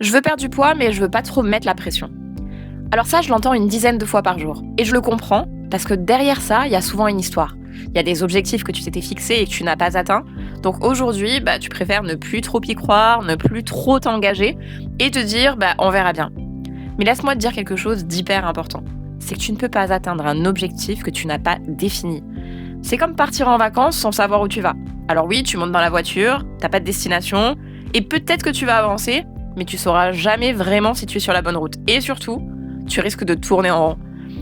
Je veux perdre du poids, mais je veux pas trop me mettre la pression. Alors ça, je l'entends une dizaine de fois par jour. Et je le comprends, parce que derrière ça, il y a souvent une histoire. Il y a des objectifs que tu t'étais fixés et que tu n'as pas atteints. Donc aujourd'hui, tu préfères ne plus trop y croire, ne plus trop t'engager et te dire, on verra bien. Mais laisse-moi te dire quelque chose d'hyper important. C'est que tu ne peux pas atteindre un objectif que tu n'as pas défini. C'est comme partir en vacances sans savoir où tu vas. Alors oui, tu montes dans la voiture, t'as pas de destination, et peut-être que tu vas avancer, mais tu sauras jamais vraiment si tu es sur la bonne route. Et surtout, tu risques de tourner en rond.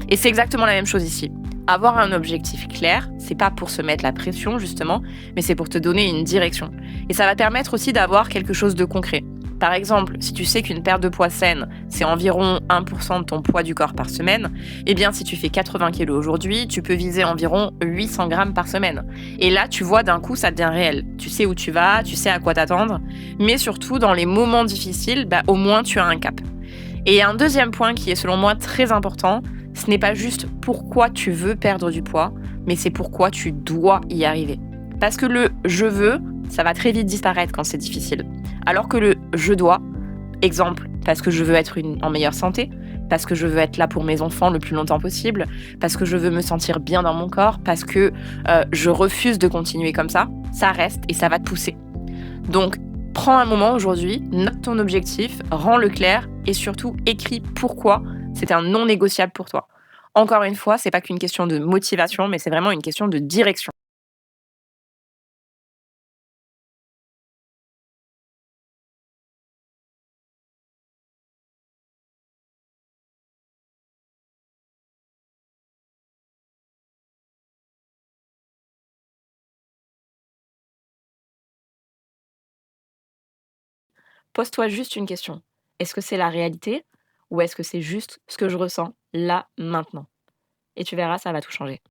Et c'est exactement la même chose ici. Avoir un objectif clair, c'est pas pour se mettre la pression justement, mais c'est pour te donner une direction. Et ça va permettre aussi d'avoir quelque chose de concret. Par exemple, si tu sais qu'une perte de poids saine, c'est environ 1% de ton poids du corps par semaine, eh bien si tu fais 80 kilos aujourd'hui, tu peux viser environ 800 grammes par semaine. Et là, tu vois, d'un coup, ça devient réel. Tu sais où tu vas, tu sais à quoi t'attendre, mais surtout, dans les moments difficiles, au moins tu as un cap. Et un deuxième point qui est selon moi très important, ce n'est pas juste pourquoi tu veux perdre du poids, mais c'est pourquoi tu dois y arriver. Parce que le je veux, ça va très vite disparaître quand c'est difficile. Alors que le je dois, exemple, parce que je veux être en meilleure santé, parce que je veux être là pour mes enfants le plus longtemps possible, parce que je veux me sentir bien dans mon corps, parce que je refuse de continuer comme ça reste et ça va te pousser. Donc, prends un moment aujourd'hui, note ton objectif, rends-le clair et surtout écris pourquoi c'est un non négociable pour toi. Encore une fois, c'est pas qu'une question de motivation, mais c'est vraiment une question de direction. Pose-toi juste une question. Est-ce que c'est la réalité ou est-ce que c'est juste ce que je ressens là, maintenant? Et tu verras, ça va tout changer.